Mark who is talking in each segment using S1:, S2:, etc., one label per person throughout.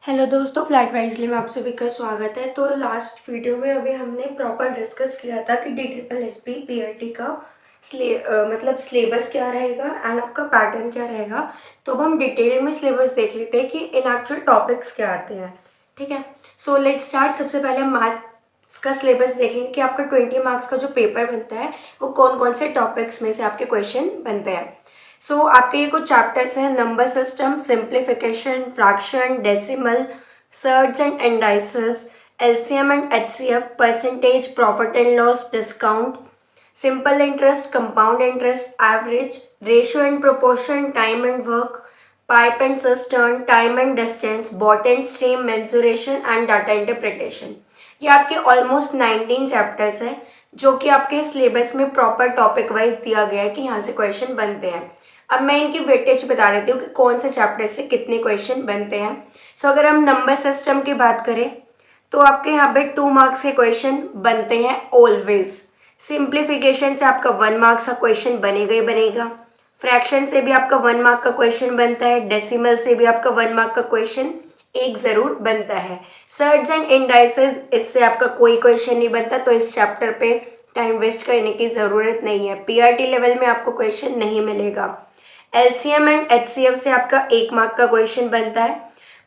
S1: Hello दोस्तों, flat wisely में आप सभी का स्वागत है। तो लास्ट वीडियो में अभी हमने प्रॉपर डिस्कस किया था कि DSSB PRT का मतलब सिलेबस क्या रहेगा एंड आपका पैटर्न क्या रहेगा। तो अब हम डिटेल में सिलेबस देख लेते हैं कि इन एक्चुअल टॉपिक्स क्या आते हैं। ठीक है, सो लेट स्टार्ट। सबसे पहले हम मैथ्स का सिलेबस देखेंगे कि आपका 20 मार्क्स का जो पेपर बनता है वो कौन कौन से टॉपिक्स में से आपके क्वेश्चन बनते हैं। सो आपके ये कुछ चैप्टर्स हैं: number system, simplification, fraction, decimal, surds and indices, LCM and HCF, percentage, profit and loss, discount, simple interest, compound interest, average, ratio and proportion, time and work, pipe and cistern, time and distance, boat and stream, mensuration and data interpretation. ये आपके almost 19 chapters हैं जो कि आपके syllabus में proper topic wise दिया गया है कि यहाँ से क्वेश्चन बनते हैं। अब मैं इनकी वेटेज बता देती हूँ कि कौन से चैप्टर से कितने क्वेश्चन बनते हैं। सो अगर हम नंबर सिस्टम की बात करें तो आपके यहाँ पे 2 मार्क्स के क्वेश्चन बनते हैं ऑलवेज। सिंप्लीफिकेशन से आपका 1 मार्क्स का क्वेश्चन बनेगा ही बनेगा। फ्रैक्शन से भी आपका 1 मार्क का क्वेश्चन बनता है। डेसिमल से भी आपका 1 मार्क का क्वेश्चन एक ज़रूर बनता है। सर्ट्स एंड इंडाइसेस, इससे आपका कोई क्वेश्चन नहीं बनता, तो इस चैप्टर पे टाइम वेस्ट करने की ज़रूरत नहीं है। PRT लेवल में आपको क्वेश्चन नहीं मिलेगा। LCM एंड HCF से आपका 1 मार्क का क्वेश्चन बनता है।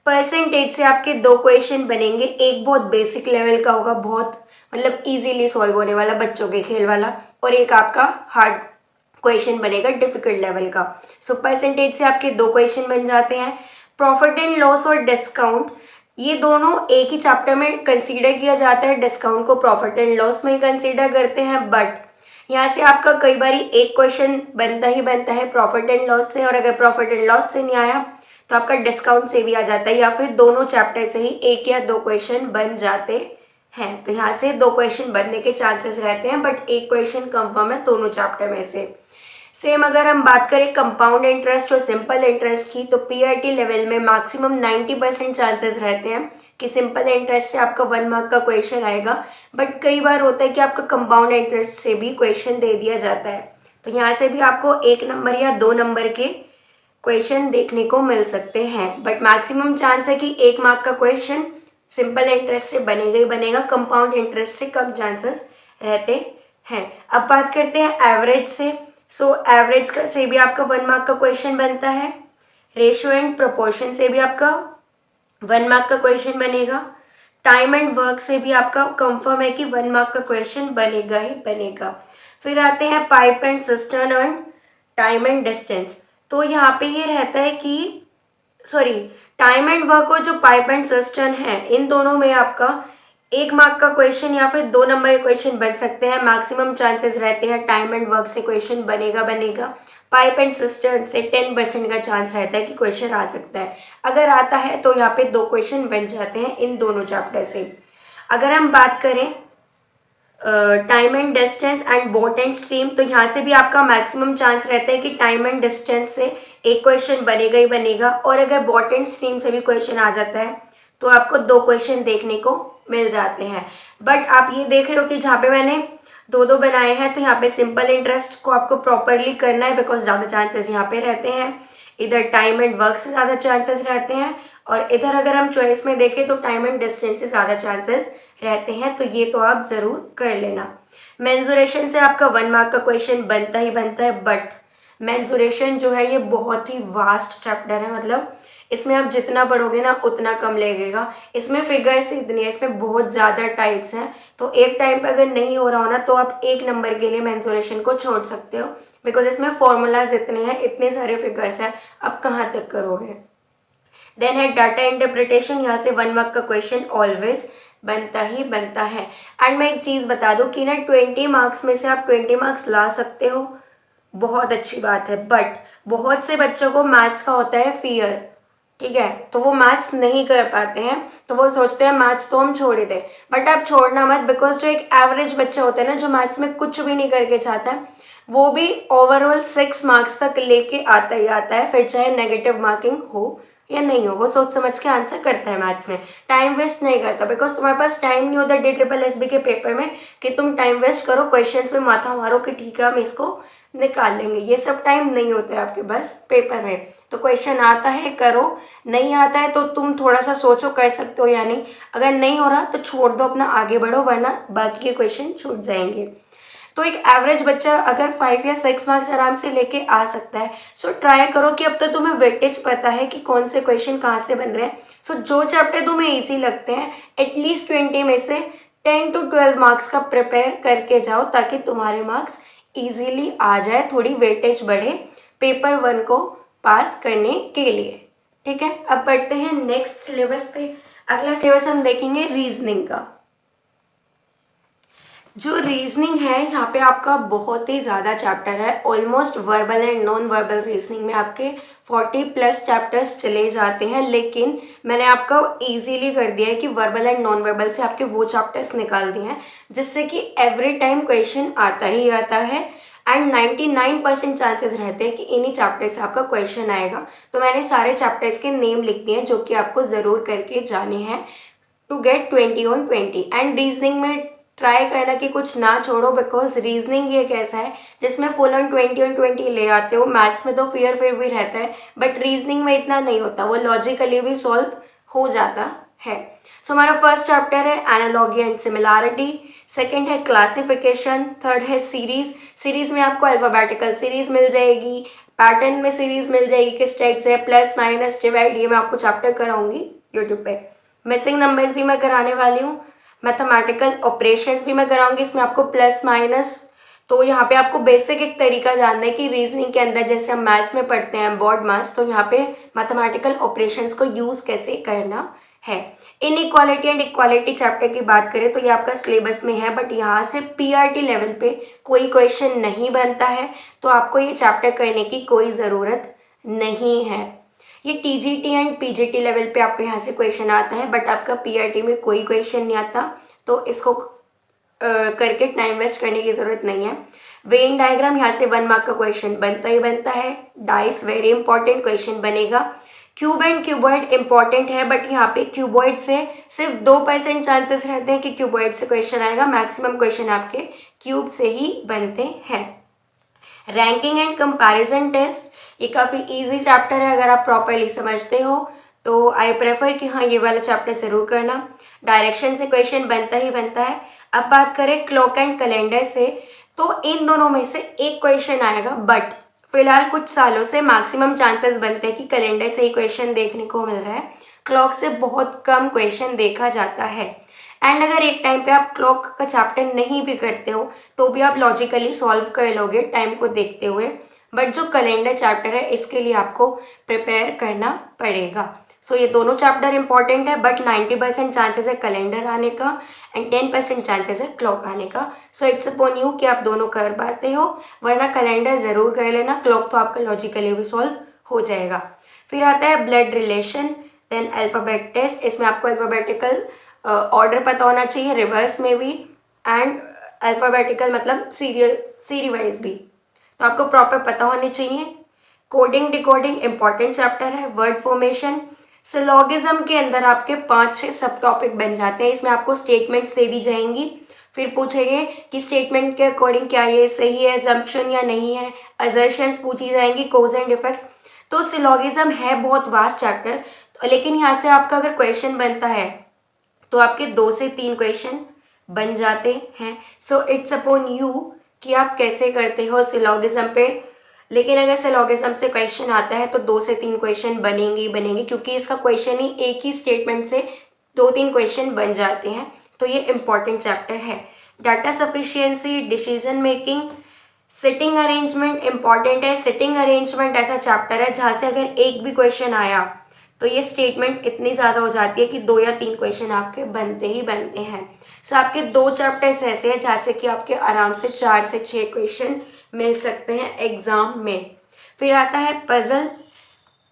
S1: परसेंटेज से आपके 2 क्वेश्चन बनेंगे, एक बहुत बेसिक लेवल का होगा, बहुत मतलब इजीली सॉल्व होने वाला, बच्चों के खेल वाला, और एक आपका हार्ड क्वेश्चन बनेगा डिफिकल्ट लेवल का। सो परसेंटेज से आपके 2 क्वेश्चन बन जाते हैं। प्रॉफिट एंड लॉस और डिस्काउंट, ये दोनों एक ही चैप्टर में कंसीडर किया जाता है। डिस्काउंट को प्रॉफिट एंड लॉस में ही कंसीडर करते हैं, बट यहाँ से आपका कई बार एक क्वेश्चन बनता ही बनता है प्रॉफिट एंड लॉस से, और अगर प्रॉफिट एंड लॉस से नहीं आया तो आपका डिस्काउंट से भी आ जाता है, या फिर दोनों चैप्टर से ही 1 या 2 क्वेश्चन बन जाते हैं। तो यहाँ से 2 क्वेश्चन बनने के चांसेस रहते हैं, बट एक क्वेश्चन कंफर्म है दोनों चैप्टर में से। सेम अगर हम बात करें कंपाउंड इंटरेस्ट और सिंपल इंटरेस्ट की, तो PRT लेवल में मैक्सिमम 90% चांसेस रहते हैं कि सिंपल इंटरेस्ट से आपका 1 मार्क का क्वेश्चन आएगा, बट कई बार होता है कि आपका कंपाउंड इंटरेस्ट से भी क्वेश्चन दे दिया जाता है। तो यहाँ से भी आपको 1 नंबर या 2 नंबर के क्वेश्चन देखने को मिल सकते हैं, बट मैक्सिमम चांस है कि 1 मार्क का क्वेश्चन सिंपल इंटरेस्ट से बनेगा ही बनेगा। कंपाउंड इंटरेस्ट से कम चांसेस रहते हैं। अब बात करते हैं एवरेज से। सो एवरेज से भी आपका 1 मार्क का क्वेश्चन बनता है। रेशियो एंड प्रोपोर्शन से भी आपका 1 मार्क का क्वेश्चन बनेगा। टाइम एंड वर्क से भी आपका कंफर्म है कि 1 मार्क का क्वेश्चन बनेगा ही बनेगा। फिर आते हैं पाइप एंड सिस्टर्न और टाइम एंड डिस्टेंस। तो यहाँ पे ये रहता है कि टाइम एंड वर्क और जो पाइप एंड सिस्टर्न है, इन दोनों में आपका 1 मार्क का क्वेश्चन या फिर 2 नंबर के क्वेश्चन बन सकते हैं। मैक्सिमम चांसेस रहते हैं टाइम एंड वर्क से क्वेश्चन बनेगा बनेगा। पाइप एंड सिस्टर्न से 10% का चांस रहता है कि क्वेश्चन आ सकता है। अगर आता है तो यहाँ पे 2 क्वेश्चन बन जाते हैं इन दोनों चैप्टर से। अगर हम बात करें time and distance and boat and stream, तो यहाँ से भी आपका मैक्सिमम चांस रहता है कि टाइम एंड डिस्टेंस से एक क्वेश्चन बनेगा ही बनेगा, और अगर बॉट एंड स्ट्रीम से भी क्वेश्चन आ जाता है तो आपको 2 क्वेश्चन देखने को मिल जाते हैं। बट आप ये देख रहे हो कि जहाँ पे मैंने 2-2 बनाए हैं, तो यहाँ पे सिंपल इंटरेस्ट को आपको प्रॉपरली करना है, बिकॉज ज़्यादा चांसेस यहाँ पे रहते हैं। इधर टाइम एंड वर्क से ज़्यादा चांसेस रहते हैं, और इधर अगर हम चॉइस में देखें तो टाइम एंड डिस्टेंस से ज़्यादा चांसेस रहते हैं। तो ये तो आप ज़रूर कर लेना। मेंसुरेशन से आपका 1 मार्क का क्वेश्चन बनता ही बनता है, बट मेंसुरेशन जो है ये बहुत ही वास्ट चैप्टर है। मतलब इसमें आप जितना पढ़ोगे ना उतना कम लगेगा। इसमें फिगर्स इतनी है, इसमें बहुत ज़्यादा टाइप्स हैं, तो एक टाइम पे अगर नहीं हो रहा हो ना तो आप 1 नंबर के लिए मेंसुरेशन को छोड़ सकते हो, बिकॉज इसमें फॉर्मूलाज इतने हैं, इतने सारे फिगर्स हैं, आप कहाँ तक करोगे। देन है डाटा इंटरप्रिटेशन, यहाँ से 1 मार्क का क्वेश्चन ऑलवेज बनता ही बनता है। एंड मैं एक चीज़ बता दूँ कि ना 20 मार्क्स में से आप 20 मार्क्स ला सकते हो, बहुत अच्छी बात है, बट बहुत से बच्चों को मैथ्स का होता है फियर, ठीक है, तो वो मैथ्स नहीं कर पाते हैं, तो वो सोचते हैं मैथ्स तो हम छोड़ ही दें। बट आप छोड़ना मत, बिकॉज जो एक एवरेज बच्चा होता है ना, जो मैथ्स में कुछ भी नहीं करके चाहता है, वो भी ओवरऑल 6 मार्क्स तक लेके आता ही आता है, फिर चाहे नेगेटिव मार्किंग हो या नहीं हो, वो सोच समझ के आंसर करता है मैथ्स में, टाइम वेस्ट नहीं करता। बिकॉज तुम्हारे पास टाइम नहीं होता DSSB के पेपर में कि तुम टाइम वेस्ट करो, क्वेश्चंस में माथा मारो कि ठीक है हम इसको निकाल लेंगे, ये सब टाइम नहीं होता है आपके पास पेपर में। तो क्वेश्चन आता है करो, नहीं आता है तो तुम थोड़ा सा सोचो कर सकते हो या नहीं, अगर नहीं हो रहा तो छोड़ दो, अपना आगे बढ़ो, वरना बाकी के क्वेश्चन छूट जाएंगे। तो एक एवरेज बच्चा अगर 5 या 6 मार्क्स आराम से लेके आ सकता है। सो ट्राई करो कि अब तो तुम्हें वेटेज पता है कि कौन से क्वेश्चन कहाँ से बन रहे हैं। सो जो चैप्टर तुम्हें ईजी लगते हैं एटलीस्ट 20 में से 10 to 12 मार्क्स का प्रिपेयर करके जाओ, ताकि तुम्हारे मार्क्स ईजीली आ जाए, थोड़ी वेटेज बढ़े पेपर 1 को पास करने के लिए। ठीक है, अब बढ़ते हैं नेक्स्ट सिलेबस पे। अगला सिलेबस हम देखेंगे रीजनिंग का। जो रीजनिंग है यहाँ पे आपका बहुत ही ज़्यादा चैप्टर है, almost verbal and non verbal reasoning में आपके 40+ चैप्टर्स चले जाते हैं, लेकिन मैंने आपको इजीली कर दिया है कि वर्बल एंड नॉन वर्बल से आपके वो चैप्टर्स निकाल दिए हैं जिससे कि एवरी टाइम क्वेश्चन आता ही आता है एंड 99% चांसेस रहते हैं कि इन्हीं चैप्टर से आपका क्वेश्चन आएगा। तो मैंने सारे चैप्टर्स के नेम लिख दिए हैं जो कि आपको ज़रूर करके जाने हैं to get 20 on 20। And reasoning में ट्राई करना कि कुछ ना छोड़ो, बिकॉज रीजनिंग ये एक ऐसा है जिसमें फुल ऑन 20 on 20 ले आते हो। मैथ्स में तो फिर भी रहता है, बट रीजनिंग में इतना नहीं होता, वो लॉजिकली भी सॉल्व हो जाता है। सो हमारा फर्स्ट चैप्टर है एनालॉजी एंड सिमिलैरिटी, सेकंड है क्लासिफिकेशन, थर्ड है सीरीज। सीरीज में आपको अल्फाबेटिकल सीरीज मिल जाएगी, पैटर्न में सीरीज मिल जाएगी किस टाइप से, प्लस माइनस डिवाइड, ये मैं आपको चैप्टर कराऊंगी यूट्यूब पे। मिसिंग नंबर्स भी मैं कराने वाली हूँ, मैथमेटिकल ऑपरेशंस भी मैं कराऊंगी, इसमें आपको प्लस माइनस। तो यहाँ पे आपको बेसिक एक तरीका जानना है कि रीजनिंग के अंदर जैसे हम मैथ्स में पढ़ते हैं बोर्ड मास, तो यहाँ पे मैथमेटिकल ऑपरेशंस को यूज़ कैसे करना है। इनइक्वालिटी एंड इक्वालिटी चैप्टर की बात करें तो ये आपका सिलेबस में है, बट यहाँ से पीआरटी लेवल पे कोई क्वेश्चन नहीं बनता है, तो आपको ये चैप्टर करने की कोई ज़रूरत नहीं है। ये टीजीटी एंड पीजीटी लेवल पे आपको यहाँ से क्वेश्चन आता है, बट आपका पीआरटी में कोई क्वेश्चन नहीं आता, तो इसको करके टाइम वेस्ट करने की ज़रूरत नहीं है। वेन डायग्राम यहाँ से 1 मार्क का क्वेश्चन बनता ही बनता है। डाइस वेरी इंपॉर्टेंट क्वेश्चन बनेगा। क्यूब एंड क्यूबॉइड इंपॉर्टेंट है, बट यहाँ पे क्यूबॉइड से सिर्फ 2% चांसेस रहते हैं कि क्यूबॉइड से क्वेश्चन आएगा, मैक्सिमम क्वेश्चन आपके क्यूब से ही बनते हैं। रैंकिंग एंड कंपैरिजन टेस्ट, ये काफ़ी इजी चैप्टर है, अगर आप प्रॉपरली समझते हो तो आई प्रेफर कि हाँ ये वाला चैप्टर ज़रूर करना। डायरेक्शन से क्वेश्चन बनता ही बनता है। अब बात करें क्लॉक एंड कैलेंडर से, तो इन दोनों में से एक क्वेश्चन आएगा, बट फिलहाल कुछ सालों से मैक्सिमम चांसेस बनते हैं कि कैलेंडर से ही क्वेश्चन देखने को मिल रहा है, क्लॉक से बहुत कम क्वेश्चन देखा जाता है। एंड अगर एक टाइम पे आप क्लॉक का चैप्टर नहीं भी करते हो तो भी आप लॉजिकली सॉल्व कर लोगे टाइम को देखते हुए, बट जो कैलेंडर चैप्टर है इसके लिए आपको प्रिपेयर करना पड़ेगा। सो ये दोनों चैप्टर इंपॉर्टेंट है, बट 90% चांसेस है कैलेंडर आने का एंड 10% चांसेस है क्लॉक आने का। सो इट्स अपॉन यू कि आप दोनों कर पाते हो, वरना कैलेंडर ज़रूर कर लेना, क्लॉक तो आपका लॉजिकली भी सॉल्व हो जाएगा। फिर आता है blood relation, then alphabet test, इसमें आपको अल्फ़ाबेटिकल ऑर्डर पता होना चाहिए, रिवर्स में भी, एंड अल्फ़ाबेटिकल मतलब सीरी वाइज भी, तो आपको प्रॉपर पता होने चाहिए। कोडिंग डिकोडिंग इंपॉर्टेंट चैप्टर है। वर्ड फॉर्मेशन, सिलॉगिज्म के अंदर आपके 5-6 सब टॉपिक बन जाते हैं, इसमें आपको स्टेटमेंट्स दे दी जाएंगी, फिर पूछेंगे कि स्टेटमेंट के अकॉर्डिंग क्या ये सही है, असम्पशन या नहीं है, असर्शंस पूछी जाएंगी, कॉज एंड इफेक्ट। तो सिलॉगिज्म है बहुत वास्ट चैप्टर, लेकिन यहाँ से आपका अगर क्वेश्चन बनता है तो आपके 2 से 3 क्वेश्चन बन जाते हैं। सो इट्स अपॉन यू कि आप कैसे करते हो सिलॉगिज्म पे, लेकिन अगर सिलॉगिज्म से क्वेश्चन आता है तो 2 से 3 क्वेश्चन बनेंगे, क्योंकि इसका क्वेश्चन ही एक ही स्टेटमेंट से 2-3 क्वेश्चन बन जाते हैं, तो ये इंपॉर्टेंट चैप्टर है। Data sufficiency, decision making, sitting arrangement important है। सिटिंग अरेंजमेंट ऐसा चैप्टर है जहाँ से अगर एक भी क्वेश्चन आया तो ये स्टेटमेंट इतनी ज़्यादा हो जाती है कि 2 या 3 क्वेश्चन आपके बनते ही बनते हैं। सो आपके 2 चैप्टर्स ऐसे हैं जहाँ से कि आपके आराम से 4 से 6 क्वेश्चन मिल सकते हैं एग्ज़ाम में। फिर आता है puzzle,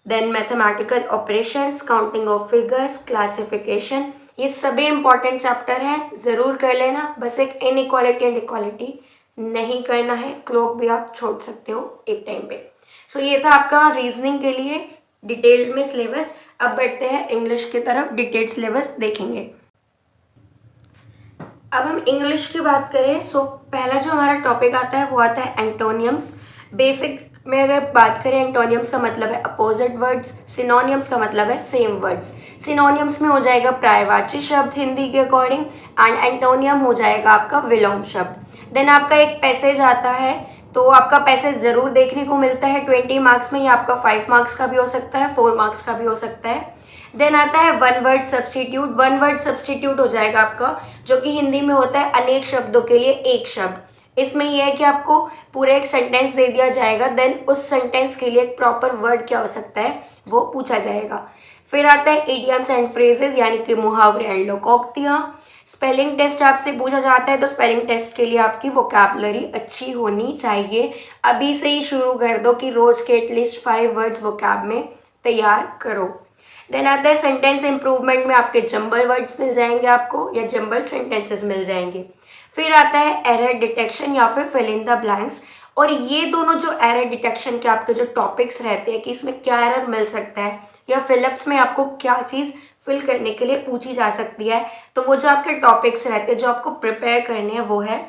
S1: then mathematical operations, counting of figures, classification, ये सभी इंपॉर्टेंट चैप्टर हैं, ज़रूर कर लेना। बस एक इनइक्वालिटी एंड इक्वालिटी नहीं करना है, क्लॉक भी आप छोड़ सकते हो एक टाइम पे। सो ये था आपका रीजनिंग के लिए डिटेल्ड में सिलेबस। अब बढ़ते हैं इंग्लिश की तरफ, डिटेल्ड सिलेबस देखेंगे। अब हम इंग्लिश की बात करें, सो पहला जो हमारा टॉपिक आता है वो आता है एंटोनियम्स। बेसिक में अगर बात करें एंटोनियम्स का मतलब है अपोजिट वर्ड्स, सिनोनियम्स का मतलब है सेम वर्ड्स। सिनोनियम्स में हो जाएगा पर्यायवाची शब्द हिंदी के अकॉर्डिंग, एंड एंटोनियम हो जाएगा आपका विलोम शब्द। देन आपका एक पैसेज आता है, तो आपका पैसेज ज़रूर देखने को मिलता है 20 मार्क्स में, या आपका 5 मार्क्स का भी हो सकता है, 4 मार्क्स का भी हो सकता है। देन आता है one word substitute. One word substitute हो जाएगा आपका, जो कि हिंदी में होता है अनेक शब्दों के लिए एक शब्द। इसमें यह है कि आपको पूरा एक सेंटेंस दे दिया जाएगा, देन उस सेंटेंस के लिए एक प्रॉपर वर्ड क्या हो सकता है वो पूछा जाएगा। फिर आता है इडियम्स एंड फ्रेजेस, यानी कि मुहावरे एंड लोकोक्तियाँ। स्पेलिंग टेस्ट आपसे पूछा जाता है, तो स्पेलिंग टेस्ट के लिए आपकी वोकैबुलरी अच्छी होनी चाहिए। अभी से ही शुरू कर दो कि रोज़ के एटलीस्ट 5 वर्ड्स वोकैब में तैयार करो। देन आता है सेंटेंस इंप्रूवमेंट में आपके जंबल वर्ड्स मिल जाएंगे आपको, या जंबल सेंटेंसेस मिल जाएंगे। फिर आता है एरर डिटेक्शन या फिर फिल इन द ब्लैंक्स। और ये दोनों जो एरर डिटेक्शन के आपके जो टॉपिक्स रहते हैं कि इसमें क्या एरर मिल सकता है, या फिलअप्स में आपको क्या चीज़ फिल करने के लिए पूछी जा सकती है, तो वो जो आपके टॉपिक्स रहते हैं जो आपको प्रिपेयर करने हैं वो है,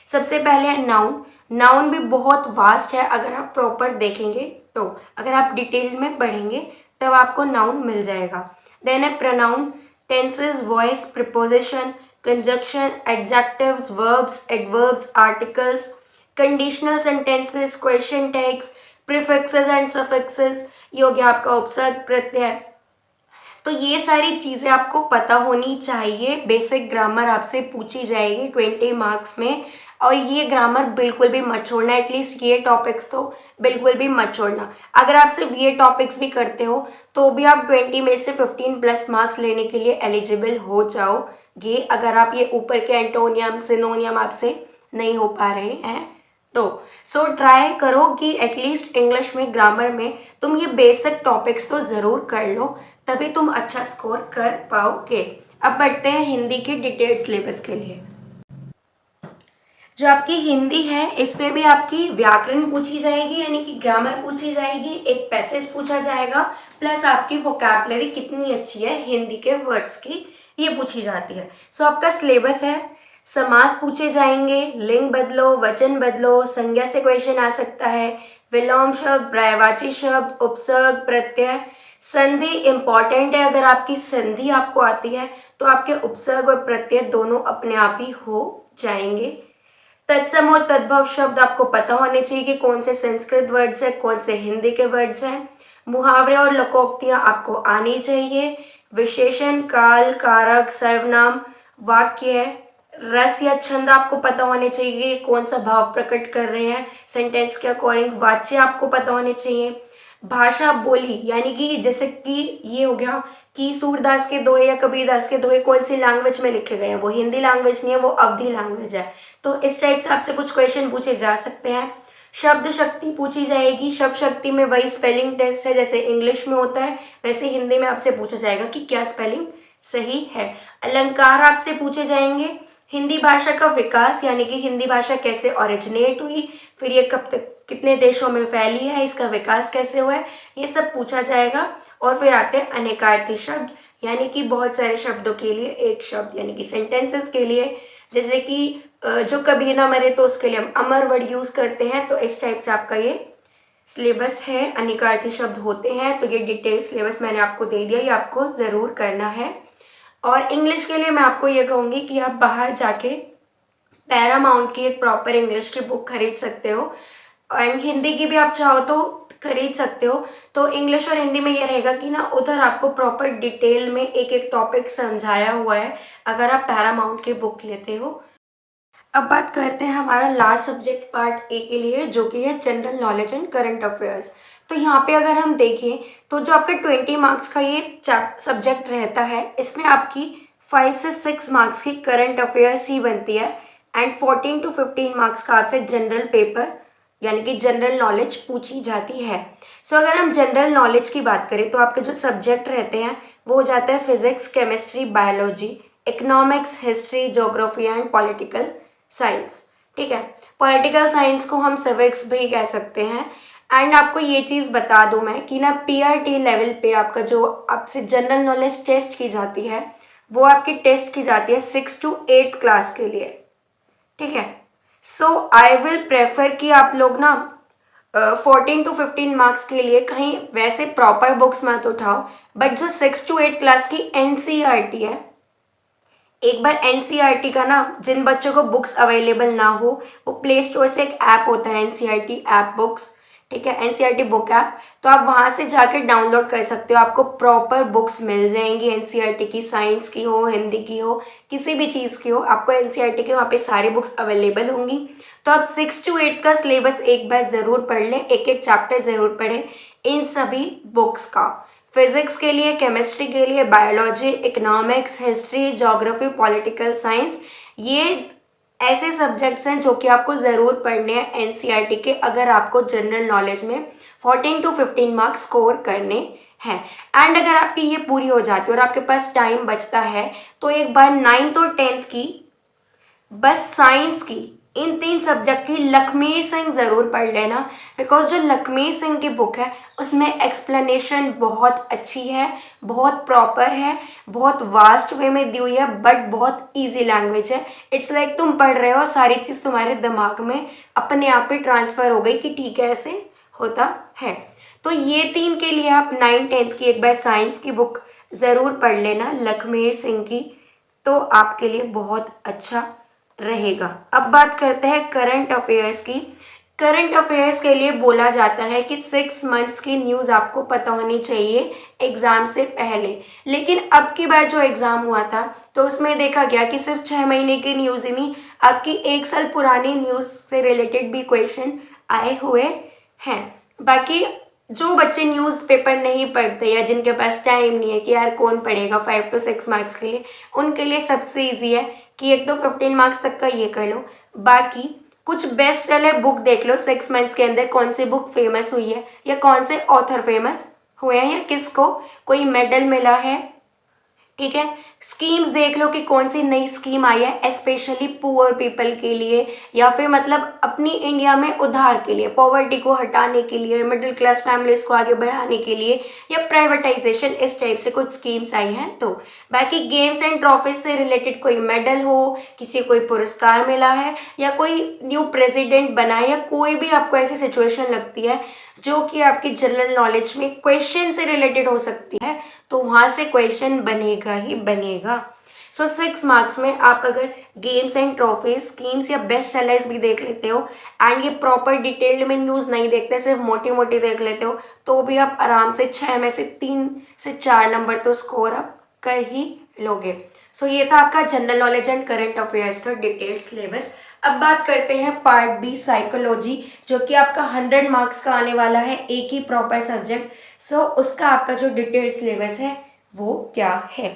S1: सबसे पहले है नाउन। नाउन भी बहुत वास्ट है, अगर आप प्रॉपर देखेंगे तो, अगर आप डिटेल में पढ़ेंगे तब आपको नाउन मिल जाएगा। देन है pronoun, tenses, voice, preposition, conjunction, adjectives, verbs, adverbs, articles, conditional sentences, question tags, prefixes and suffixes, ये हो गया आपका उपसर्ग प्रत्यय। तो ये सारी चीज़ें आपको पता होनी चाहिए। बेसिक ग्रामर आपसे पूछी जाएगी 20 मार्क्स में, और ये ग्रामर बिल्कुल भी मत छोड़ना, एटलीस्ट ये टॉपिक्स तो बिल्कुल भी मत छोड़ना। अगर आप सिर्फ ये टॉपिक्स भी करते हो तो भी आप 20 में से 15 प्लस मार्क्स लेने के लिए एलिजिबल हो जाओगे, अगर आप ये ऊपर के एंटोनियम सिनोनियम आपसे नहीं हो पा रहे हैं तो। सो ट्राई करो कि एटलीस्ट इंग्लिश में ग्रामर में तुम ये बेसिक टॉपिक्स तो ज़रूर कर लो, तभी तुम अच्छा स्कोर कर पाओगे। अब बढ़ते हैं हिंदी के डिटेल्ड सिलेबस के लिए। जो आपकी हिंदी है इसमें भी आपकी व्याकरण पूछी जाएगी, यानी कि ग्रामर पूछी जाएगी, एक पैसेज पूछा जाएगा, प्लस आपकी वोकैबुलरी कितनी अच्छी है हिंदी के वर्ड्स की, ये पूछी जाती है। सो आपका सिलेबस है, समास पूछे जाएंगे, लिंग बदलो, वचन बदलो, संज्ञा से क्वेश्चन आ सकता है, विलोम शब्द, पर्यायवाची शब्द, उपसर्ग, प्रत्यय, संधि इम्पॉर्टेंट है। अगर आपकी संधि आपको आती है तो आपके उपसर्ग और प्रत्यय दोनों अपने आप ही हो जाएंगे। तत्सम और तद्भव शब्द आपको पता होने चाहिए कि कौन से संस्कृत वर्ड्स है, कौन से हिंदी के वर्ड्स हैं। मुहावरे और लोकोक्तियाँ आपको आनी चाहिए। विशेषण, काल, कारक, सर्वनाम, वाक्य, रस या छंद आपको पता होने चाहिए, कौन सा भाव प्रकट कर रहे हैं सेंटेंस के अकॉर्डिंग। वाच्य आपको पता होने चाहिए। भाषा बोली, यानी कि जैसे कि ये हो गया कि सूरदास के दोहे या कबीरदास के दोहे कौन सी लैंग्वेज में लिखे गए हैं, वो हिंदी लैंग्वेज नहीं है, वो अवधी लैंग्वेज है। तो इस टाइप से आपसे कुछ क्वेश्चन पूछे जा सकते हैं। शब्द शक्ति पूछी जाएगी। शब्द शक्ति में वही स्पेलिंग टेस्ट है जैसे इंग्लिश में होता है, वैसे हिंदी में आपसे पूछा जाएगा कि क्या स्पेलिंग सही है। अलंकार आपसे पूछे जाएंगे। हिंदी भाषा का विकास, यानी कि हिंदी भाषा कैसे ओरिजिनेट हुई, फिर ये कब तक कितने देशों में फैली है, इसका विकास कैसे हुआ है, ये सब पूछा जाएगा। और फिर आते हैं अनेकार्थी शब्द, यानी कि बहुत सारे शब्दों के लिए एक शब्द, यानी कि सेंटेंसेस के लिए, जैसे कि जो कभी ना मरे तो उसके लिए हम अमर वर्ड यूज़ करते हैं। तो इस टाइप से आपका ये सिलेबस है, अनेकार्थी शब्द होते हैं। तो ये डिटेल सिलेबस मैंने आपको दे दिया, ये आपको ज़रूर करना है। और इंग्लिश के लिए मैं आपको ये कहूँगी कि आप बाहर जाके पैरामाउंट की एक प्रॉपर इंग्लिश की बुक खरीद सकते हो, एंड हिंदी की भी आप चाहो तो खरीद सकते हो। तो इंग्लिश और हिंदी में ये रहेगा कि ना उधर आपको प्रॉपर डिटेल में एक एक टॉपिक समझाया हुआ है अगर आप पैरामाउंट की बुक लेते हो। अब बात करते हैं हमारा लास्ट सब्जेक्ट पार्ट ए के लिए, जो कि है general knowledge and current affairs. तो यहाँ पे अगर हम देखें तो जो आपके 20 मार्क्स का ये सब्जेक्ट रहता है, इसमें आपकी 5 से 6 मार्क्स की करंट अफेयर्स ही बनती है, एंड 14 to 15 मार्क्स का आपसे जनरल पेपर यानी कि जनरल नॉलेज पूछी जाती है। सो अगर हम जनरल नॉलेज की बात करें तो आपके जो सब्जेक्ट रहते हैं वो हो जाता है physics, chemistry, biology, economics, history, geography and political science. ठीक है, पॉलिटिकल साइंस को हम सिविक्स भी कह सकते हैं। एंड आपको ये चीज़ बता दूं मैं कि ना पीआरटी लेवल पे आपका जो आपसे जनरल नॉलेज टेस्ट की जाती है वो आपकी टेस्ट की जाती है 6 to 8 क्लास के लिए। ठीक है, सो आई विल प्रेफर कि आप लोग ना 14 to 15 मार्क्स के लिए कहीं वैसे प्रॉपर बुक्स मत उठाओ, बट जो 6 to 8 क्लास की एनसीईआरटी है, एक बार एनसीईआरटी का ना, जिन बच्चों को बुक्स अवेलेबल ना हो, वो प्ले स्टोर से एक ऐप होता है एनसीईआरटी ऐप बुक्स, ठीक है, एनसीईआरटी बुक ऐप, तो आप वहाँ से जाकर डाउनलोड कर सकते हो। आपको प्रॉपर बुक्स मिल जाएंगी एनसीईआरटी की, साइंस की हो, हिंदी की हो, किसी भी चीज़ की हो, आपको एनसीईआरटी के वहाँ पे सारी बुक्स अवेलेबल होंगी। तो आप 6 to 8 का सिलेबस एक बार ज़रूर पढ़ लें, एक एक चैप्टर ज़रूर पढ़ें इन सभी बुक्स का। फिजिक्स के लिए, केमिस्ट्री के लिए, biology, economics, history, geography, political science, ये ऐसे सब्जेक्ट्स हैं जो कि आपको ज़रूर पढ़ने हैं एनसीईआरटी के, अगर आपको जनरल नॉलेज में 14 to 15 मार्क्स स्कोर करने हैं। एंड अगर आपकी ये पूरी हो जाती है और आपके पास टाइम बचता है, तो एक बार 9th और 10th की, बस साइंस की, इन 3 सब्जेक्ट की लखमीर सिंह ज़रूर पढ़ लेना, बिकॉज जो लखमीर सिंह की बुक है उसमें एक्सप्लेनेशन बहुत अच्छी है, बहुत प्रॉपर है, बहुत वास्ट वे में दी हुई है, बट बहुत इजी लैंग्वेज है। इट्स लाइक तुम पढ़ रहे हो, सारी चीज़ तुम्हारे दिमाग में अपने आप ही ट्रांसफ़र हो गई कि ठीक है ऐसे होता है। तो ये 3 के लिए आप 9th-10th की एक बार साइंस की बुक ज़रूर पढ़ लेना लखमीर सिंह की, तो आपके लिए बहुत अच्छा रहेगा। अब बात करते हैं करंट अफेयर्स की। करंट अफेयर्स के लिए बोला जाता है कि 6 मंथ्स की न्यूज़ आपको पता होनी चाहिए एग्ज़ाम से पहले, लेकिन अब की बार जो एग्ज़ाम हुआ था तो उसमें देखा गया कि सिर्फ 6 महीने की न्यूज़ ही नहीं, आपकी 1 साल पुरानी न्यूज़ से रिलेटेड भी क्वेश्चन आए हुए हैं। बाकी जो बच्चे न्यूज़पेपर नहीं पढ़ते या जिनके पास टाइम नहीं है कि यार कौन पढ़ेगा 5 to 6 मार्क्स के लिए, उनके लिए सबसे ईजी है कि एक तो 15 मार्क्स तक का ये कर लो, बाकी कुछ बेस्ट सेलर बुक देख लो 6 मंथ्स के अंदर कौन सी बुक फेमस हुई है या कौन से ऑथर फेमस हुए हैं या किसको कोई मेडल मिला है, ठीक है। स्कीम्स देख लो कि कौन सी नई स्कीम आई है स्पेशली पुअर पीपल के लिए, या फिर मतलब अपनी इंडिया में उधार के लिए, पॉवर्टी को हटाने के लिए, मिडिल क्लास फैमिलीज को आगे बढ़ाने के लिए, या प्राइवेटाइजेशन, इस टाइप से कुछ स्कीम्स आई हैं। तो बाकी गेम्स एंड ट्रॉफीज से रिलेटेड कोई मेडल हो, किसी कोई पुरस्कार मिला है, या कोई न्यू प्रेसिडेंट बना है, या कोई भी आपको ऐसी सिचुएशन लगती है जो कि आपकी जनरल नॉलेज में क्वेश्चन से रिलेटेड हो सकती है, तो वहाँ से क्वेश्चन बनेगा ही बनेगा। सो 6 मार्क्स में आप अगर गेम्स एंड ट्रॉफीज, स्कीम्स या बेस्ट सेलर्स भी देख लेते हो एंड ये प्रॉपर डिटेल्ड में न्यूज़ नहीं देखते, सिर्फ मोटी मोटी देख लेते हो, तो भी आप आराम से 6 में से 3 से 4 नंबर तो स्कोर आप कर ही लोगे। सो ये था आपका general knowledge and current affairs का डिटेल्ड सिलेबस। अब बात करते हैं पार्ट बी साइकोलॉजी, जो कि आपका 100 मार्क्स का आने वाला है, एक ही प्रॉपर सब्जेक्ट। सो उसका आपका जो डिटेल्ड सिलेबस है वो क्या है।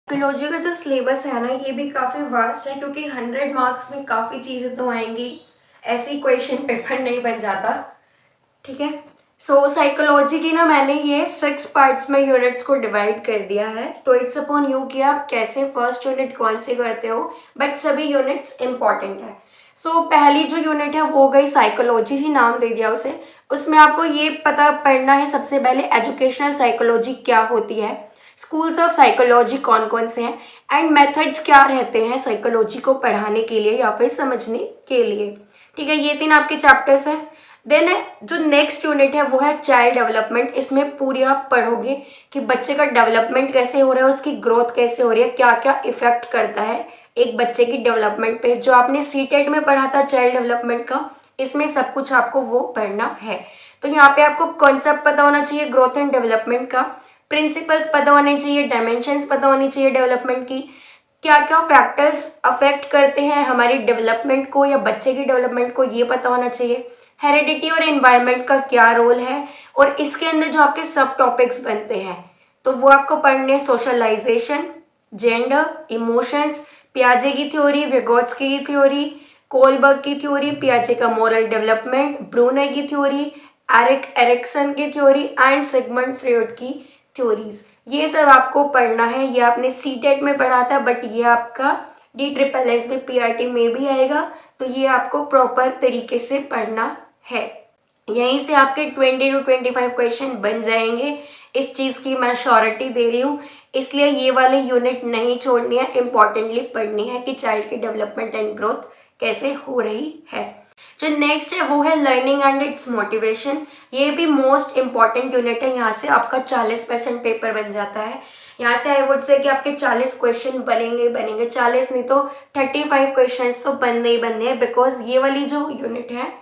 S1: साइकोलॉजी का जो सिलेबस है ना, ये भी काफ़ी वास्ट है, क्योंकि 100 मार्क्स में काफ़ी चीज़ें तो आएंगी, ऐसे ही क्वेश्चन पेपर नहीं बन जाता, ठीक है। सो साइकोलॉजी की ना मैंने ये 6 पार्ट्स में यूनिट्स को डिवाइड कर दिया है, तो इट्स अपॉन यू कि आप कैसे फर्स्ट यूनिट कौन से करते हो, बट सभी यूनिट्स इंपॉर्टेंट है। सो पहली जो यूनिट है वो गई साइकोलॉजी, ही नाम दे दिया उसे। उसमें आपको ये पता पढ़ना है सबसे पहले एजुकेशनल साइकोलॉजी क्या होती है, स्कूल्स ऑफ साइकोलॉजी कौन कौन से हैं, एंड मेथड्स क्या रहते हैं साइकोलॉजी को पढ़ाने के लिए या फिर समझने के लिए, ठीक है। ये 3 आपके चैप्टर्स हैं। देन जो नेक्स्ट यूनिट है वो है चाइल्ड डेवलपमेंट। इसमें पूरी आप पढ़ोगे कि बच्चे का डेवलपमेंट कैसे हो रहा है, उसकी ग्रोथ कैसे हो रही है, क्या क्या इफेक्ट करता है एक बच्चे की डेवलपमेंट पे। जो आपने सीटेट में पढ़ा था चाइल्ड डेवलपमेंट का, इसमें सब कुछ आपको वो पढ़ना है। तो यहाँ पे आपको कॉन्सेप्ट पता होना चाहिए ग्रोथ एंड डेवलपमेंट का, प्रिंसिपल्स पता होने चाहिए, डायमेंशंस पता होनी चाहिए डेवलपमेंट की, क्या क्या फैक्टर्स अफेक्ट करते हैं हमारी डेवलपमेंट को या बच्चे की डेवलपमेंट को, ये पता होना चाहिए। हेरिडिटी और एनवायरनमेंट का क्या रोल है, और इसके अंदर जो आपके सब टॉपिक्स बनते हैं तो वो आपको पढ़ने, सोशलाइजेशन, जेंडर, इमोशंस, पियाजे की थ्योरी, विगोत्स्की की थ्योरी, कोलबर्ग की थ्योरी, पियाजे का मोरल डेवलपमेंट, ब्रूनर की थ्योरी, एरिक एरिक्सन की थ्योरी एंड सिगमंड फ्रॉइड की थ्योरीज, ये सब आपको पढ़ना है। ये आपने सीटेट में पढ़ा था, बट ये आपका DSSS में PRT में भी आएगा, तो ये आपको प्रॉपर तरीके से पढ़ना है। यहीं से आपके 20 to 25 क्वेश्चन बन जाएंगे, इस चीज़ की मैं श्योरिटी दे रही हूँ। इसलिए ये वाले यूनिट नहीं छोड़नी है, इम्पॉर्टेंटली पढ़नी है कि चाइल्ड की डेवलपमेंट एंड ग्रोथ कैसे हो रही है। जो नेक्स्ट है वो है लर्निंग एंड इट्स मोटिवेशन। ये भी मोस्ट इंपॉर्टेंट यूनिट है। यहाँ से आपका 40% पेपर बन जाता है। यहाँ से आई वुड से कि आपके 40 क्वेश्चन बनेंगे 40 नहीं तो 35 क्वेश्चन तो बनने ही बनने हैं, बिकॉज ये वाली जो यूनिट है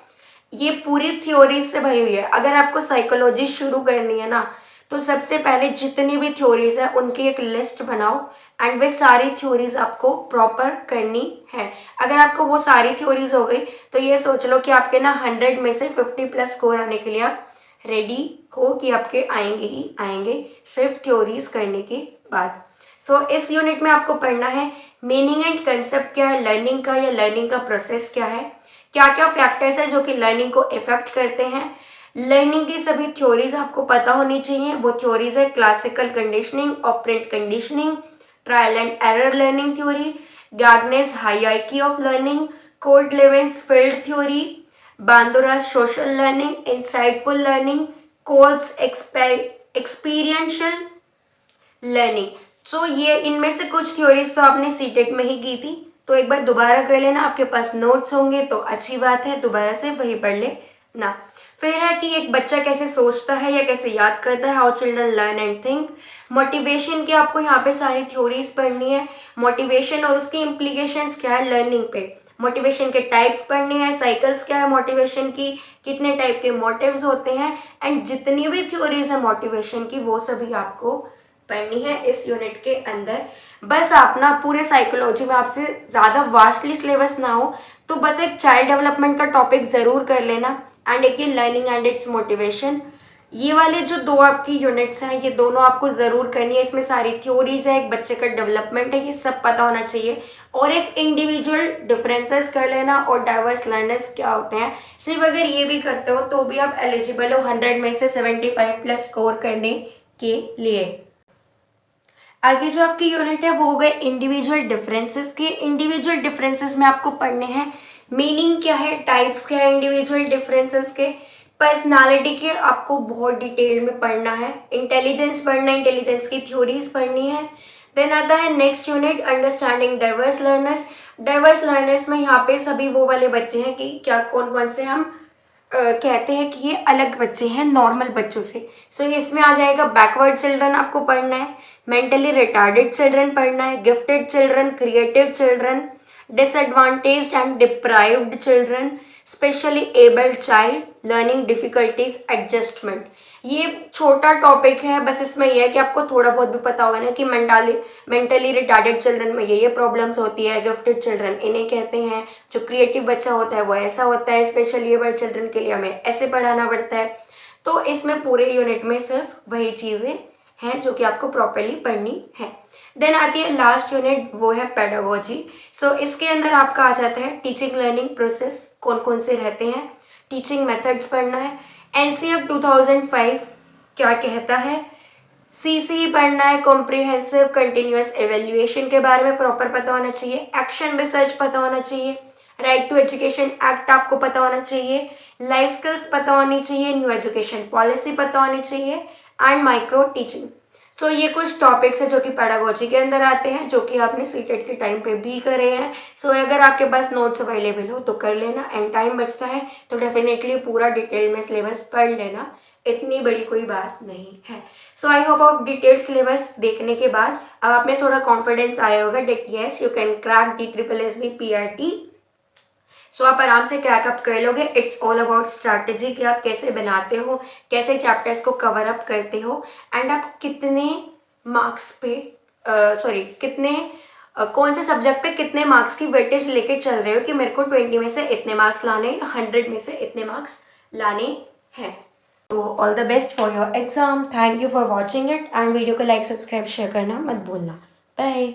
S1: ये पूरी थ्योरी से भरी हुई है। अगर आपको साइकोलॉजी शुरू करनी है ना, तो सबसे पहले जितनी भी थ्योरीज है उनकी एक लिस्ट बनाओ एंड वे सारी थ्योरीज आपको प्रॉपर करनी है। अगर आपको वो सारी थ्योरीज हो गई तो ये सोच लो कि आपके ना 100 में से 50+ स्कोर आने के लिए आप रेडी हो कि आपके आएंगे ही आएंगे, सिर्फ थ्योरीज करने के बाद। सो इस यूनिट में आपको पढ़ना है मीनिंग एंड कंसेप्ट क्या है लर्निंग का, या लर्निंग का प्रोसेस क्या है, क्या क्या फैक्टर्स है जो कि लर्निंग को इफेक्ट करते हैं। लर्निंग की सभी थ्योरीज आपको पता होनी चाहिए। वो थ्योरीज है classical conditioning, operant conditioning, trial and error learning theory, Gagne's hierarchy of learning, Kurt Lewin's field theory, Bandura social learning, insightful learning, Kolb's experiential learning. So ये इनमें से कुछ थ्योरीज तो आपने सीटेट में ही की थी, तो एक बार दोबारा कर लेना। आपके पास नोट्स होंगे तो अच्छी बात है, दोबारा से वही पढ़ ले ना। फिर है कि एक बच्चा कैसे सोचता है या कैसे याद करता है, how children learn and think. Motivation की आपको यहाँ पे सारी थ्योरीज पढ़नी है। मोटिवेशन और उसकी इम्प्लीकेशंस क्या है लर्निंग पे। मोटिवेशन के टाइप्स पढ़ने हैं, साइकिल्स क्या है मोटिवेशन की, कितने टाइप के मोटिव्स होते हैं, एंड जितनी भी थ्योरीज है मोटिवेशन की वो सभी आपको पढ़नी है इस यूनिट के अंदर। बस आप ना पूरे साइकोलॉजी में आपसे ज़्यादा वास्टली सिलेबस ना हो तो बस एक चाइल्ड डेवलपमेंट का टॉपिक ज़रूर कर लेना, एंड एक ये लर्निंग एंड इट्स मोटिवेशन। ये वाले जो दो आपकी यूनिट्स हैं ये दोनों आपको ज़रूर करनी है। इसमें सारी थ्योरीज है, एक बच्चे का डेवलपमेंट है, ये सब पता होना चाहिए। और एक इंडिविजुअल डिफरेंसेस कर लेना और डाइवर्स लर्नर्स क्या होते हैं। सिर्फ अगर ये भी करते हो तो भी आप एलिजिबल हो 100 में से 75+ स्कोर करने के लिए। आगे जो आपकी यूनिट है वो हो गए इंडिविजुअल डिफरेंसेस के। इंडिविजुअल डिफरेंसेस में आपको पढ़ने हैं मीनिंग क्या है, टाइप्स क्या है इंडिविजुअल डिफरेंसेस के, पर्सनालिटी के आपको बहुत डिटेल में पढ़ना है, इंटेलिजेंस पढ़ना है, इंटेलिजेंस की थ्योरीज पढ़नी है। देन आता है next unit understanding diverse learners. Diverse learners में यहाँ पे सभी वो वाले बच्चे हैं कि क्या कौन कौन से हम कहते हैं कि ये अलग बच्चे हैं नॉर्मल बच्चों से। सो इसमें आ जाएगा बैकवर्ड चिल्ड्रन आपको पढ़ना है, मेंटली रिटार्डेड चिल्ड्रन पढ़ना है, gifted children, creative children, disadvantaged and deprived children, specially abled child, learning difficulties, adjustment. ये छोटा टॉपिक है, बस इसमें यह है कि आपको थोड़ा बहुत भी पता होगा ना कि मेंटली रिटार्डेड चिल्ड्रन में ये प्रॉब्लम्स होती है, गिफ्टेड चिल्ड्रन इन्हें कहते हैं, जो क्रिएटिव बच्चा होता है वो ऐसा होता है, स्पेशली एबल्ड चिल्ड्रन के लिए हमें ऐसे पढ़ाना पड़ता है। तो इसमें पूरे यूनिट में सिर्फ वही चीज़ें हैं जो कि आपको प्रॉपरली पढ़नी है। देन आती है लास्ट यूनिट, वो है पेडागोजी। सो इसके अंदर आपका आ जाता है टीचिंग लर्निंग प्रोसेस कौन कौन से रहते हैं, टीचिंग मेथड्स पढ़ना है, एनसीएफ 2005 क्या कहता है, सीसी पढ़ना है, कॉम्प्रिहेंसिव कंटिन्यूअस एवेल्युएशन के बारे में प्रॉपर पता होना चाहिए, एक्शन रिसर्च पता होना चाहिए, राइट टू एजुकेशन एक्ट आपको पता होना चाहिए, लाइफ स्किल्स पता होनी चाहिए, न्यू एजुकेशन पॉलिसी पता होनी चाहिए, एंड माइक्रो टीचिंग। सो ये कुछ टॉपिक्स है जो कि पेडागोजी के अंदर आते हैं, जो कि आपने सीटेट के टाइम पे भी करे हैं। सो अगर आपके पास नोट्स अवेलेबल हो तो कर लेना, एंड टाइम बचता है तो डेफिनेटली पूरा डिटेल में सिलेबस पढ़ लेना, इतनी बड़ी कोई बात नहीं है। सो आई होप आप डिटेल्ड सिलेबस देखने के बाद अब आप में थोड़ा कॉन्फिडेंस आया होगा that yes you can crack DSSB PRT। So आप आराम से क्रैक अप कर लोगे। इट्स ऑल अबाउट स्ट्रैटेजी कि आप कैसे बनाते हो, कैसे चैप्टर्स को कवर अप करते हो, एंड आप कितने मार्क्स पे कौन से सब्जेक्ट पे कितने मार्क्स की वेटेज लेके चल रहे हो कि मेरे को 20 में से इतने मार्क्स लाने, 100 में से इतने मार्क्स लाने हैं। तो all the best for your exam. Thank you for watching it, and video को लाइक सब्सक्राइब शेयर करना मत भूलना। बाय।